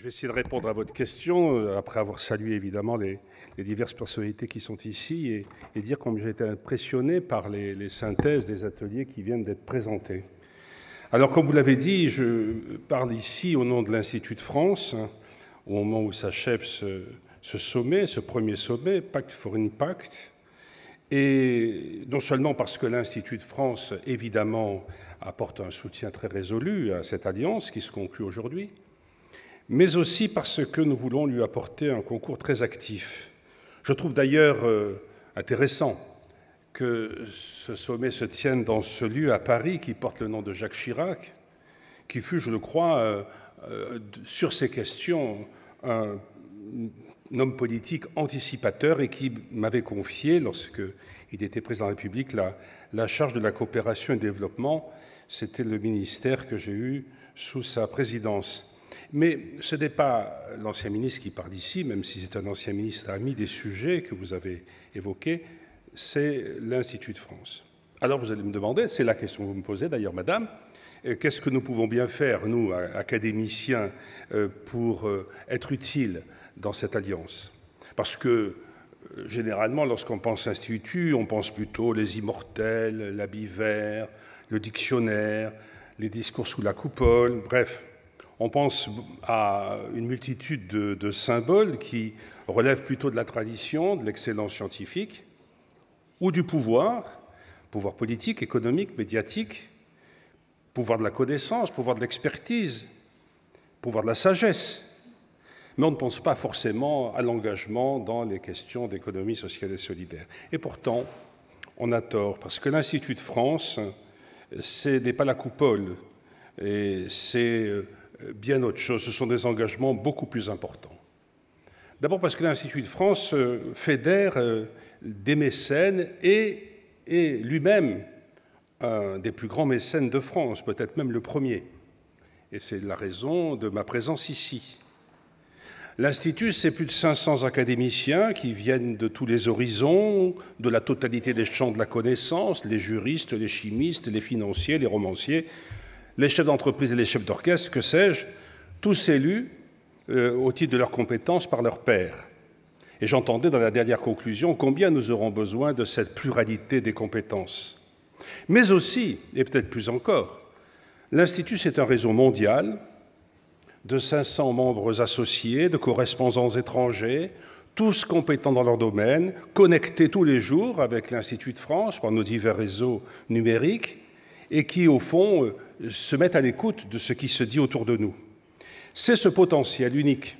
Je vais essayer de répondre à votre question, après avoir salué évidemment les diverses personnalités qui sont ici, et dire comme j'ai été impressionné par les synthèses des ateliers qui viennent d'être présentés. Alors, comme vous l'avez dit, je parle ici au nom de l'Institut de France, au moment où s'achève ce sommet, ce premier sommet, Pact for Impact, et non seulement parce que l'Institut de France, évidemment, apporte un soutien très résolu à cette alliance qui se conclut aujourd'hui, mais aussi parce que nous voulons lui apporter un concours très actif. Je trouve d'ailleurs intéressant que ce sommet se tienne dans ce lieu à Paris qui porte le nom de Jacques Chirac, qui fut, je le crois, sur ces questions, un homme politique anticipateur et qui m'avait confié, lorsqu'il était président de la République, la charge de la coopération et du développement. C'était le ministère que j'ai eu sous sa présidence. Mais ce n'est pas l'ancien ministre qui parle ici, même si c'est un ancien ministre ami des sujets que vous avez évoqués, c'est l'Institut de France. Alors vous allez me demander, c'est la question que vous me posez d'ailleurs, madame, qu'est-ce que nous pouvons bien faire, nous, académiciens, pour être utiles dans cette alliance? Parce que, généralement, lorsqu'on pense institut, on pense plutôt les immortels, l'habit vert, le dictionnaire, les discours sous la coupole, bref. On pense à une multitude de symboles qui relèvent plutôt de la tradition, de l'excellence scientifique, ou du pouvoir politique, économique, médiatique, pouvoir de la connaissance, pouvoir de l'expertise, pouvoir de la sagesse. Mais on ne pense pas forcément à l'engagement dans les questions d'économie sociale et solidaire. Et pourtant, on a tort, parce que l'Institut de France, ce n'est pas la coupole, et c'est bien autre chose, ce sont des engagements beaucoup plus importants. D'abord parce que l'Institut de France fédère des mécènes et lui-même un des plus grands mécènes de France, peut-être même le premier. Et c'est la raison de ma présence ici. L'Institut, c'est plus de 500 académiciens qui viennent de tous les horizons, de la totalité des champs de la connaissance, les juristes, les chimistes, les financiers, les romanciers, les chefs d'entreprise et les chefs d'orchestre, que sais-je, tous élus au titre de leurs compétences par leurs pairs. Et j'entendais dans la dernière conclusion combien nous aurons besoin de cette pluralité des compétences. Mais aussi, et peut-être plus encore, l'Institut, c'est un réseau mondial de 500 membres associés, de correspondants étrangers, tous compétents dans leur domaine, connectés tous les jours avec l'Institut de France par nos divers réseaux numériques, et qui, au fond, se mettent à l'écoute de ce qui se dit autour de nous. C'est ce potentiel unique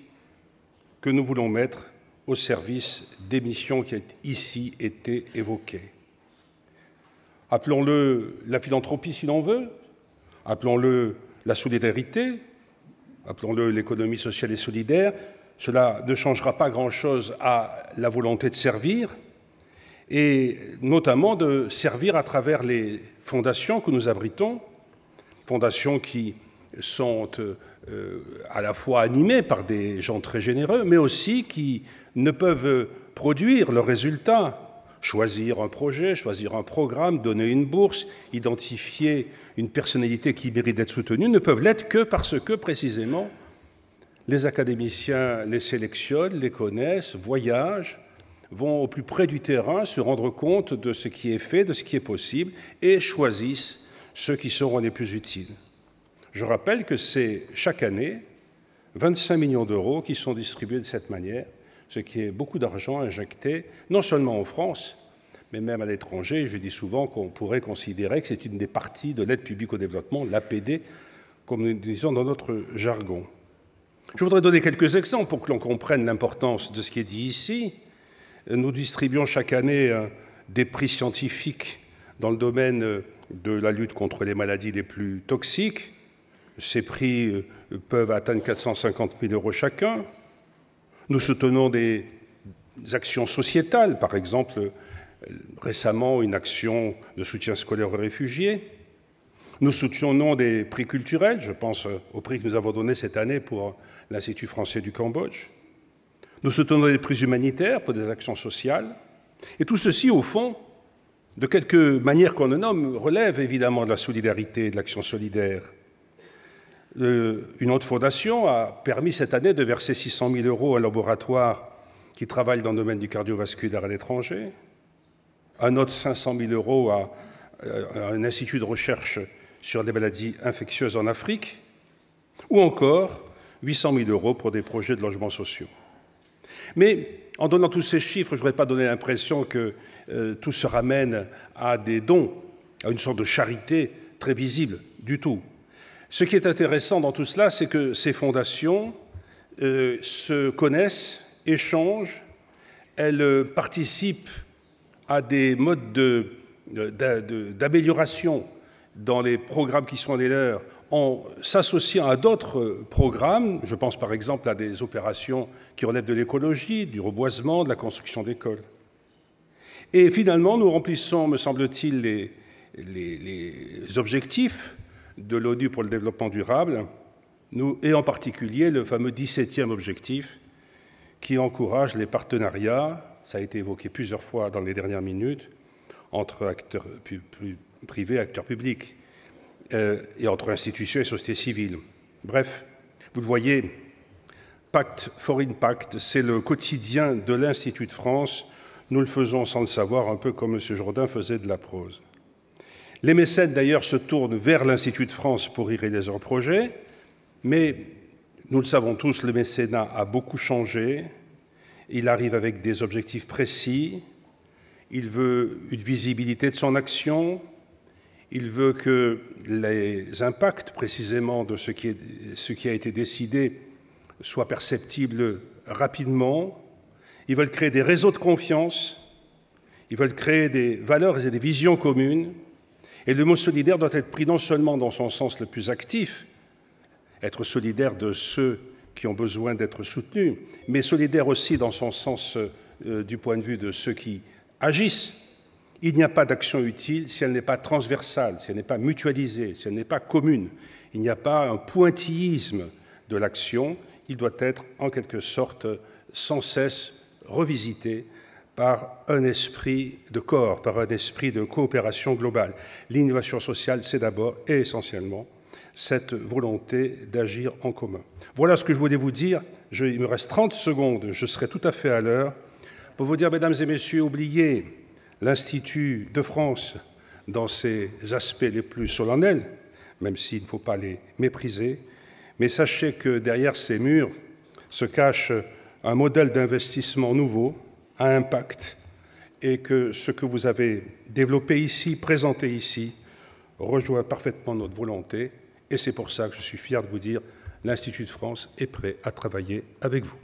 que nous voulons mettre au service des missions qui ont ici été évoquées. Appelons-le la philanthropie si l'on veut, appelons-le la solidarité, appelons-le l'économie sociale et solidaire. Cela ne changera pas grand-chose à la volonté de servir, et notamment de servir à travers les fondations que nous abritons, fondations qui sont à la fois animées par des gens très généreux, mais aussi qui ne peuvent produire leurs résultats, choisir un projet, choisir un programme, donner une bourse, identifier une personnalité qui mérite d'être soutenue, ne peuvent l'être que parce que, précisément, les académiciens les sélectionnent, les connaissent, voyagent, vont au plus près du terrain, se rendre compte de ce qui est fait, de ce qui est possible, et choisissent ceux qui seront les plus utiles. Je rappelle que c'est chaque année 25 millions d'euros qui sont distribués de cette manière, ce qui est beaucoup d'argent injecté, non seulement en France, mais même à l'étranger. Je dis souvent qu'on pourrait considérer que c'est une des parties de l'aide publique au développement, l'APD, comme nous disons dans notre jargon. Je voudrais donner quelques exemples pour que l'on comprenne l'importance de ce qui est dit ici. Nous distribuons chaque année des prix scientifiques dans le domaine de la lutte contre les maladies les plus toxiques. Ces prix peuvent atteindre 450 000 euros chacun. Nous soutenons des actions sociétales, par exemple, récemment une action de soutien scolaire aux réfugiés. Nous soutenons des prix culturels, je pense au prix que nous avons donné cette année pour l'Institut français du Cambodge. Nous soutenons des prix humanitaires pour des actions sociales. Et tout ceci, au fond, de quelque manière qu'on le nomme, relève évidemment de la solidarité et de l'action solidaire. Une autre fondation a permis cette année de verser 600 000 € à un laboratoire qui travaille dans le domaine du cardiovasculaire à l'étranger, un autre 500 000 € à un institut de recherche sur les maladies infectieuses en Afrique, ou encore 800 000 € pour des projets de logements sociaux. Mais en donnant tous ces chiffres, je ne voudrais pas donner l'impression que tout se ramène à des dons, à une sorte de charité très visible du tout. Ce qui est intéressant dans tout cela, c'est que ces fondations se connaissent, échangent, elles participent à des modes d'amélioration dans les programmes qui sont les leurs, en s'associant à d'autres programmes. Je pense par exemple à des opérations qui relèvent de l'écologie, du reboisement, de la construction d'écoles. Et finalement, nous remplissons, me semble-t-il, les objectifs de l'ONU pour le développement durable, et en particulier le fameux 17e objectif qui encourage les partenariats, ça a été évoqué plusieurs fois dans les dernières minutes, entre acteurs privés et acteurs publics, et entre institutions et sociétés civiles. Bref, vous le voyez, Pacte for Impact, c'est le quotidien de l'Institut de France. Nous le faisons sans le savoir, un peu comme M. Jourdain faisait de la prose. Les mécènes, d'ailleurs, se tournent vers l'Institut de France pour y réaliser leurs projets, mais nous le savons tous, le mécénat a beaucoup changé. Il arrive avec des objectifs précis, il veut une visibilité de son action, il veut que les impacts, précisément, de ce qui a été décidé soient perceptibles rapidement. Ils veulent créer des réseaux de confiance, ils veulent créer des valeurs et des visions communes. Et le mot solidaire doit être pris non seulement dans son sens le plus actif, être solidaire de ceux qui ont besoin d'être soutenus, mais solidaire aussi dans son sens du point de vue de ceux qui agissent. Il n'y a pas d'action utile si elle n'est pas transversale, si elle n'est pas mutualisée, si elle n'est pas commune. Il n'y a pas un pointillisme de l'action. Il doit être, en quelque sorte, sans cesse revisité par un esprit de corps, par un esprit de coopération globale. L'innovation sociale, c'est d'abord et essentiellement cette volonté d'agir en commun. Voilà ce que je voulais vous dire. Il me reste 30 secondes, je serai tout à fait à l'heure, pour vous dire, mesdames et messieurs, oubliez l'Institut de France dans ses aspects les plus solennels, même s'il ne faut pas les mépriser, mais sachez que derrière ces murs se cache un modèle d'investissement nouveau, à impact, et que ce que vous avez développé ici, présenté ici, rejoint parfaitement notre volonté, et c'est pour ça que je suis fier de vous dire l'Institut de France est prêt à travailler avec vous.